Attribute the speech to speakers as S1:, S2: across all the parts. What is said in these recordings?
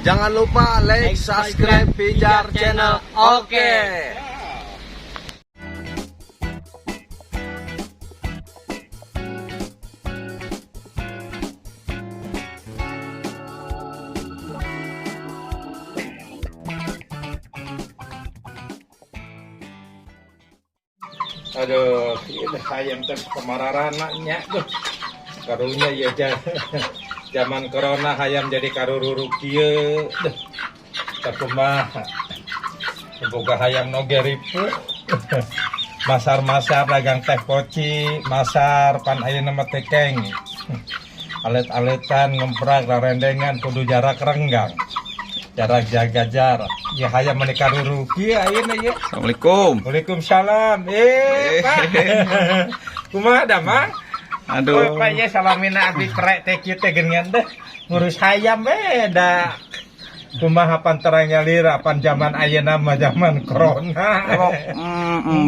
S1: Jangan lupa like, subscribe, Pijar channel. Oke.
S2: Aduh, ini hayam teh kemararananya tuh. Karunya ya zaman corona hayam jadi karururu kieu. Sakumaha. Boga hayam noge ripu. Masar-masar dagang teh poci, masar pan ayeuna mah tekeng. Alet-aletan ngemprak rarendengan kudu jarak renggang. Jarak jaga jarak. Ya hayam menikah dulu kieu ayeuna ye.
S3: Assalamualaikum.
S2: Waalaikumsalam. Pak. Kumaha da, Mang?
S3: Aduh.
S2: Pak ya salamina abdi prek teh kieu teh geungan teh ngurus hayam da. Kumaha panterangnya lira pan zaman ayeuna mah zaman corona.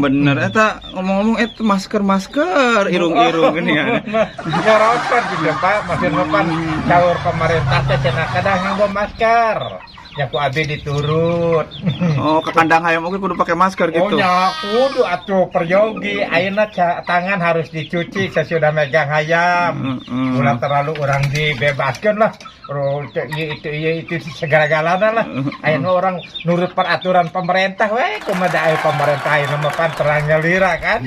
S3: Bener eta ngomong-ngomong eta masker irung-irung gini ya.
S2: Nyorotan juga Pak, maksud pan caur pemerintah teh cenah kadang nganggo masker. Ya ku abi diturut.
S3: Oh, ke kandang hayam oke kudu pakai masker
S2: Oh
S3: gitu.
S2: nya kudu atuh peryogi ayeuna tangan harus dicuci sesudah megang hayam. Ulah terlalu orang dibebaskeun lah. Itu segala-galana lah. Ayeuna orang nurut peraturan pemerintah we kumaha aya pemerintah ayeuna mah pan terangnya lira kan.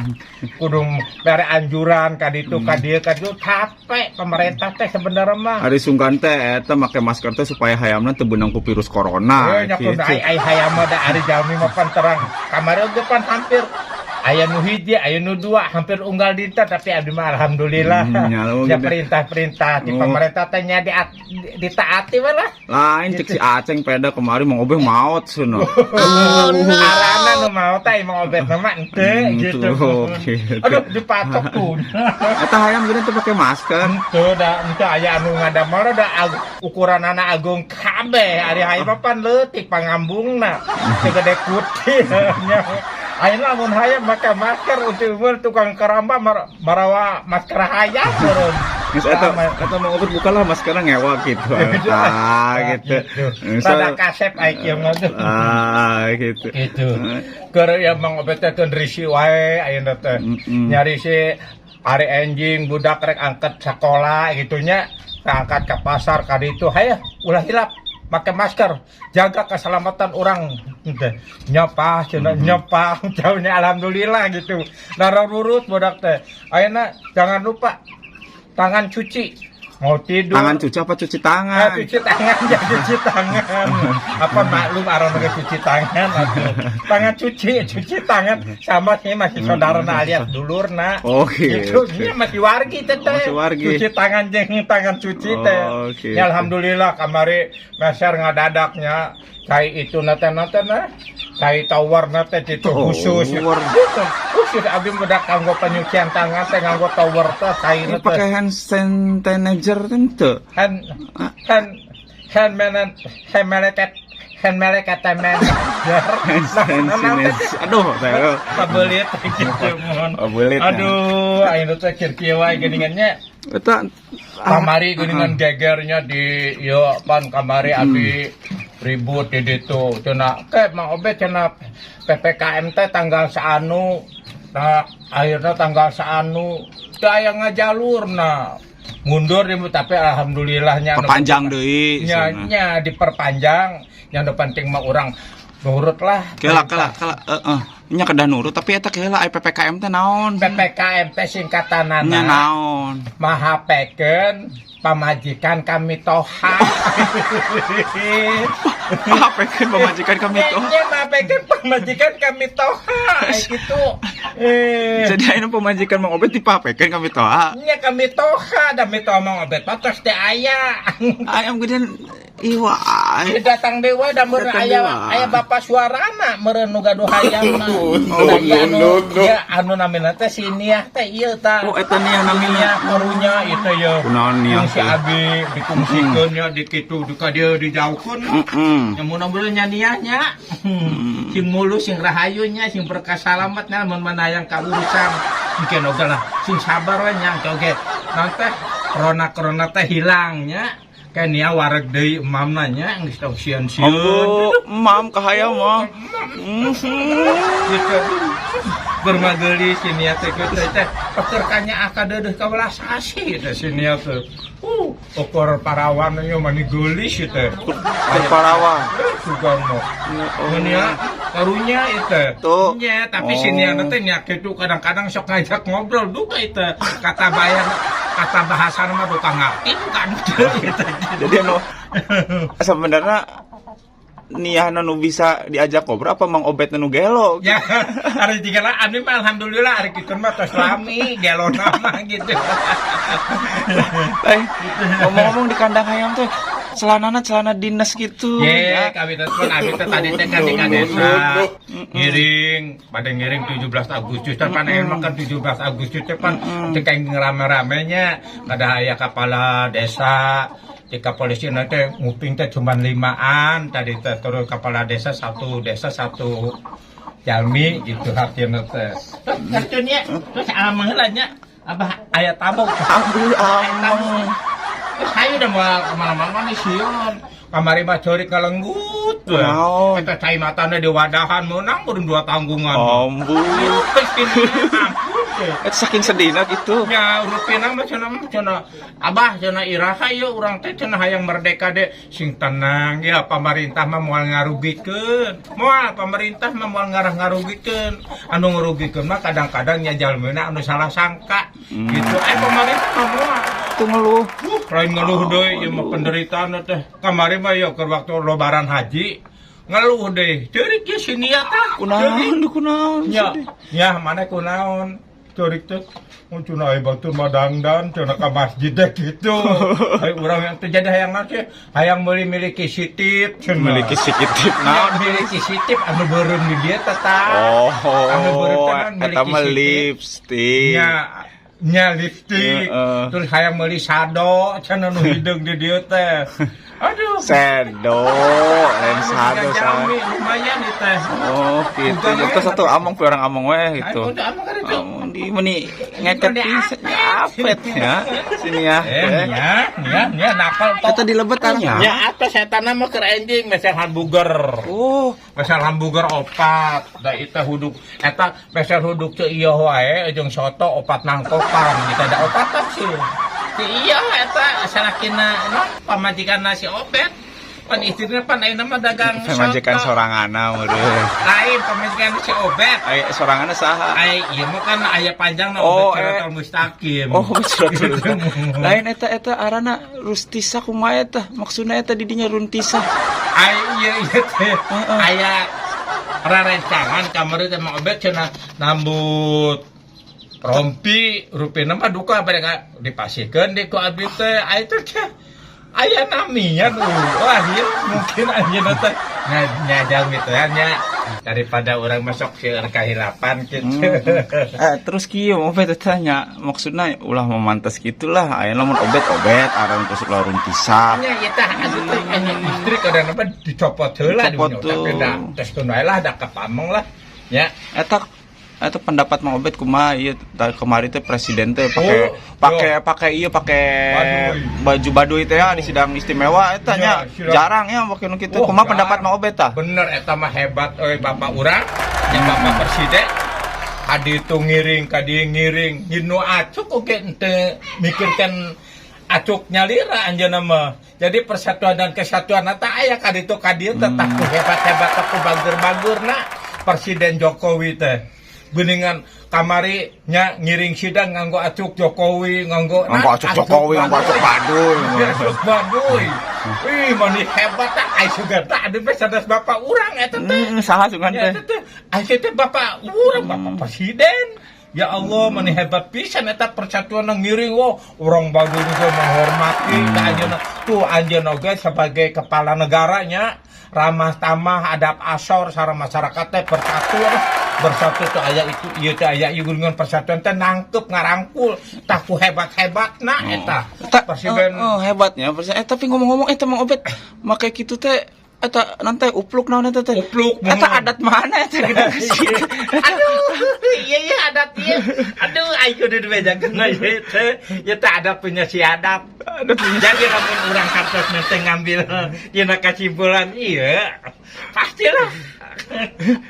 S2: Kudu bare anjuran ka ditu ka dieu capek pemerintah teh sebenarnya mah.
S3: Ari sungkan teh eta make masker teh supaya hayamna teu beunang ku virus corona.
S2: Nya kudu ai hayam da ari jalmi mah pan terang. Kamari oge pan hampir aya nu hiji, aya nu dua, hampir unggal dinten tapi abdi mah alhamdulillah. Ya perintah-perintah di pemerintah teh nya ditaati we lah.
S3: Lain cek si Aceng peda kemari mau obeh maot cenah.
S2: Arana nu mau teh emang obet mah henteu gitu. Aduh dipatok tuh.
S3: Eta hayam gini teh pakai masker.
S2: Tuh da henteu aya anu ngadamel da ukuranana agung kabeh ari hayam pan leutik pangambungna. Teu gede kuti nya. Ayeuna lamun hayam make masker untuk tukang karamba marawa masker hayam turun.
S3: Geus eta mau obet bukalah maskerna ngewa gitu. Gitu.
S2: Rada kasep ai kieu mah tuh.
S3: Gitu.
S2: Gitu. Keur ya mang obet teh keun risi wae ayeuna teh. Nyari si ari enjing budak rek angkat sekolah gitunya, angkat ke pasar ka ditu hayah ulah hilap pakai masker, jaga keselamatan orang. Nyapa, nyapa, jauhnya alhamdulillah gitu. Narurut bodak teh. Ayeuna jangan lupa tangan cuci. Mau tidur.
S3: Tangan cuci apa cuci tangan?
S2: Cuci tangan ya cuci tangan. Apa maklum orang pakai cuci tangan atuh. Tangan cuci tangan sama sih masih saudarana alias dulurna.
S3: Oke.
S2: Itu nya masih wargi teh. Cuci tangan jeung tangan cuci teh. Ya alhamdulillah kamari meser ngadadaknya cai itu nate cai tower nate itu khusus. Khusus abdi budak kanggo penyucian tangan teh nganggo tower teh cai nate.
S3: Pakai hand sanitizer tentu.
S2: Hand manager.
S3: Aduh, saya
S2: pabelit gitu mohon. Aduh, ayeuna teh kieu wae geuningannya.
S3: Eta
S2: Kamari geuningan gegernya di yo pan kamari abdi ribut di ditu. Cenah ke Mang Obet cenah PPKM teh tanggal saanu. Nah, akhirnya tanggal saanu teu aya ngajalurna. Mundur tapi alhamdulillahnya
S3: perpanjang deui.
S2: Nya diperpanjang. Yang penting mah urang nurut lah.
S3: Kela. Nya kedah nurut tapi eta kela PPKM teh naon?
S2: PPKM teh singkatanana.
S3: Nya naon?
S2: Mahapekeun pamajikan kami toha.
S3: Mahapekeun pamajikan kami toha.
S2: Nya mahapekeun pamajikan kami toha. Gitu.
S3: Jadi ayeuna pamajikan Mang Obet dipapekeun kami toha.
S2: Nya kami toha da mitoha Mang Obet patos teh aya.
S3: Ayam gedean iwa.
S2: Datang dewa da meureun aya bapak suarana meureun nu gaduh hayamna. Ya anu namina teh si Niah teh ieu tah.
S3: Oh eta Niah namina.
S2: Karunya ieu ye.
S3: Kunaon Niah?
S2: Si abi dikungsikeun nya di kitu ka dieu dijauhkeun. Nya mun beuleuh nya Niahnya. Sing mulus sing rahayu nya sing berkah salamet nya mun manayang ka urusan. Mungkin oge lah sing sabar we nya oge. Nanti corona teh hilangnya. kan ya wareg deui emam nanya geus tong sieun-sieun.
S3: Ambo, mam kahaya mah.
S2: Gitu. Bermageli sini teh teh pekerkanya akadeuh ka welas asih teh sini teh. Ukur parawan nya mani geulis teh.
S3: Parawan.
S2: Sugan mah. Mun ya karunya itu.
S3: Tuh.
S2: Nya tapi sini teh nya kitu kadang-kadang sok ngajak ngobrol duka itu. Kata bahasa mah duka ngerti kan.
S3: Jadi anu sebenarnya niah nu bisa diajak ngobrol apa Mang Obet nu gelo?
S2: Ya, hari tiga lah, ani mah alhamdulillah hari kita mah tos lami, gelo nama gitu.
S3: Ngomong-ngomong di kandang hayam tuh celana dinas gitu.
S2: Ya, kami telepon abi tadi teh kan di desa. Ngiring 17 Agustus teh pan makan 17 Agustus teh pan teh kayak ngerame-ramenya kada aya kepala desa. Jika polisi nanti nguping teh cuma 5an tadi teh terus kepala desa satu jalmi gitu artinya teh. Artinya terus amang heulanya abah aya tabok.
S3: Amang.
S2: Saya udah mau kemana-mana nih sieun. Kamari mah ceurik ngalenggut.
S3: Naon?
S2: Eta cai matana di wadahan meunang urang 2 tanggungan.
S3: Ampun. Itu saking sedihna gitu.
S2: Ya rupina mah cenah abah cenah iraha ieu urang teh cenah hayang merdeka de sing tenang ya pemerintah mah moal ngarugikeun. Moal pemerintah mah moal ngarugikeun. Anu ngarugikeun mah kadang-kadang nya jalmeuna anu salah sangka. Gitu. Pemerintah mah moal
S3: Tuh ngeluh.
S2: lain ngeluh deui ieu mah penderitaan teh. Kamari mah ya keur waktu lebaran haji ngeluh deui. Ceurik ge sini tah.
S3: Kunaon?
S2: Ya mana kunaon? Ceurik teh mun cenah aya batur madangdan cenah ka masjid teh kitu. Ai urang yang teh jadi hayang naon teh? Hayang meuli miliki sitip cenah.
S3: Memiliki sikitip
S2: Naon
S3: naon
S2: miliki sitip anu beureum di dieu teh tah. Anu beureum teh naon
S3: eta mah
S2: miliki
S3: lipstik.
S2: Nya lipstik, terus hayang meuli sado, cenah nu hideung di dieu teh. Aduh.
S3: Sedo, lain sado
S2: Jami, lumayan itu teh.
S3: Oh, gitu. Itu satu among pe orang among we gitu.
S2: Udah amang kan itu.
S3: Among di meni ngeket pisan apet ya. Sini ya.
S2: Ya nakal tok.
S3: Kita dilebet arahnya.
S2: Ya atas setan mah keur enjing mesel hamburger.
S3: Oh,
S2: Mesel hamburger opat. Da itu huduk eta mesel huduk teu ieu wae jeung soto opat nangkokan. Kita ada opat sih. Iya eta salakina pamajikanna si Obet. Pan istrina pan ayeuna mah dagang soto.
S3: pemajikan sorangana meureun.
S2: Lain pamajikan si Obet.
S3: Aya sorangana saha?
S2: Ai ieu mah kan aya panjang na
S3: Oh,
S2: Obet Siratal Mustaqim.
S3: Oh, betul. Lain eta arana Rustisa kumaha eta? Maksudna eta di dinya Runtisa.
S2: Ai ieu teh aya rarencangan kamari teh Mang Obet cenah nambut rompi rupina mah duka mereka dipasikeun di ku abdi teh ai teh aya naminya tuh. Wah ieu mungkin anjeunna teh nyadang gitu nya daripada orang masuk seueur kahilapan gitu.
S3: Terus kieu Obet tanya maksudna ulah memantas gitulah aya lamun Obet aran terus ulah Runtisa.
S2: Nya ieu teh atuh teh anya istri kadang apa dicopot heula di tapi da tes tun wae lah da kapameng lah. Ya
S3: Eta pendapat Mang Obet kumaha ieu kemarin teh presiden teh pakai baju baduy teh di sidang istimewa eta nya jarang ya make nu kitu. Kumaha pendapat Mang Obet tah?
S2: Bener eta mah hebat euy Bapak urang nya Bapak presiden adi itu ngiring ka dieu ngiring hinu acuk oge teu mikirkeun acuk nyalira anjeunna mah. Jadi persatuan dan kesatuan eta aya ka ditu ka dieu teh hebat-hebat teh bagur-bagurna Presiden Jokowi teh. Beningan kamari nya ngiring sidang nganggo acuk Jokowi nganggo
S3: acuk Jokowi nganggo acuk baduy.
S2: Acuk baduy. Ih mani hebat tah ai sugan tah adu sadas Bapak urang eta teh.
S3: Saha sugan teh?
S2: Ai teh Bapak urang Bapak Presiden. Ya Allah mani hebat pisan eta persatuan ngiring urang baduy juga menghormati ka anjeunna. Tuh anjeunna oge sebagai kepala negaranya ramah tamah adab asor sareng masyarakat teh bersatu tuh aya itu ieu teh aya gulungan persatuan teh nangkep ngarangkul tah ku hebat-hebatna eta.
S3: Presiden hebatnya tapi ngomong-ngomong eta Mang Obet make kitu teh eta nanti upluk naon eta teh.
S2: Upluk,
S3: Eta adat mana eta gitu.
S2: Aduh, iya adat iya. Aduh, ayo kudu dibejakeun ieu teh. Ya teh adat punya si adat. Jadi lamun urang hartos teh ngambil dina kesimpulan iya. Pastilah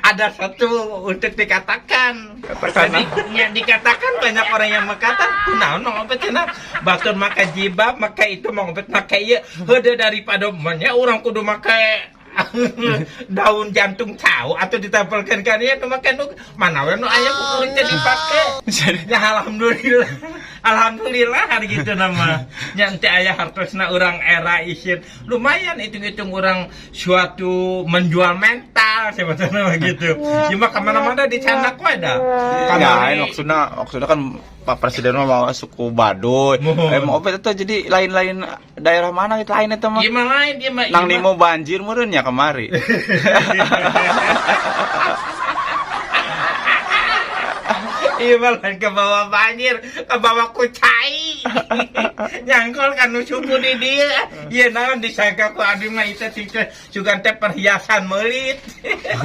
S2: ada satu untuk dikatakan. Jadi, yang dikatakan banyak orang yang mengatakan kunaon mangobet cenah batur make jilbab make itu mangobet make ieu heudeui daripada nya urang kudu make daun jantung cau atau ditempelkan kan ieu nu make nu mana we nu aya kuring teh dipake. Ya alhamdulillah hari gitu nama nya teu aya hartosna urang era isin lumayan hitung-hitung urang suatu menjual mental sebetulnya begitu. Cuma kemana-mana dicanak we dah.
S3: Ya, maksudnya kan Pak Presiden mau suku Baduy. Mau opet itu jadi lain-lain daerah mana itu lain itu mah.
S2: Gimana lain dia mah.
S3: Nang nimo banjir meureun nya kemari.
S2: Iya malah ke bawah banjir, ke bawah kucai. Nyangkol kan suku di dia. Iya naon disangka ku abdi mah itu juga teh perhiasan meulit.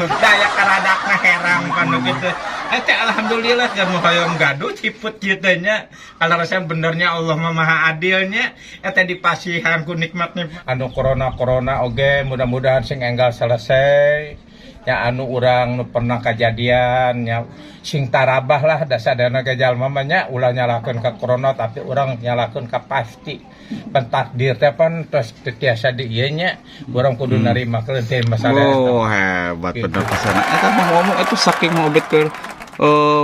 S2: Daya karadakna herang kana gitu. Eta alhamdulillah jamu hoyong gaduh ciput kieu teh nya. Kalau rasa benernya Allah mah Maha Adilnya eta dipasihan ku nikmatnya. Anu corona oge mudah-mudahan sing enggal selesai. Ya anu urang nu pernah kejadian ya sing tarabah lah dasadana ke jalma mah nya ulah nyalakeun ka corona tapi urang nyalakeun ka pasti pentakdir teh pan tos tiasa di ieu nya urang kudu narima keun masalah eta.
S3: Oh hebat bener pesan. Eta ngomong itu saking ngobet ke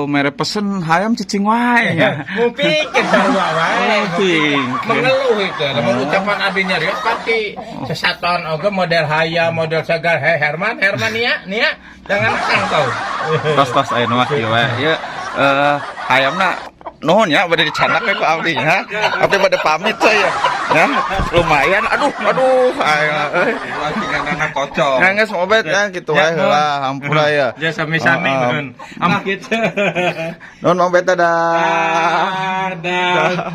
S3: mere pesen hayam cicing wae nya.
S2: Mupik sarua wae.
S3: Mupik.
S2: Mengeluh itu. Lamun ucapan abdi nyarios pati sesaton oge model hayam, model sagar. Hei Herman nia. Jangan sangkau.
S3: Tos aya nu mah kieu wae. Ieu hayamna nuhun ya bade dicanak ku abdi nya. Abdi bade pamit saya. Ya, lumayan. Aduh.
S2: Tinggalna kocok.
S3: Nangis mobet ya gitu wae heula hampura ya.
S2: Ya sami-sami mun. Amah kitu.
S3: Nuhun mobet dadah.
S2: Dadah.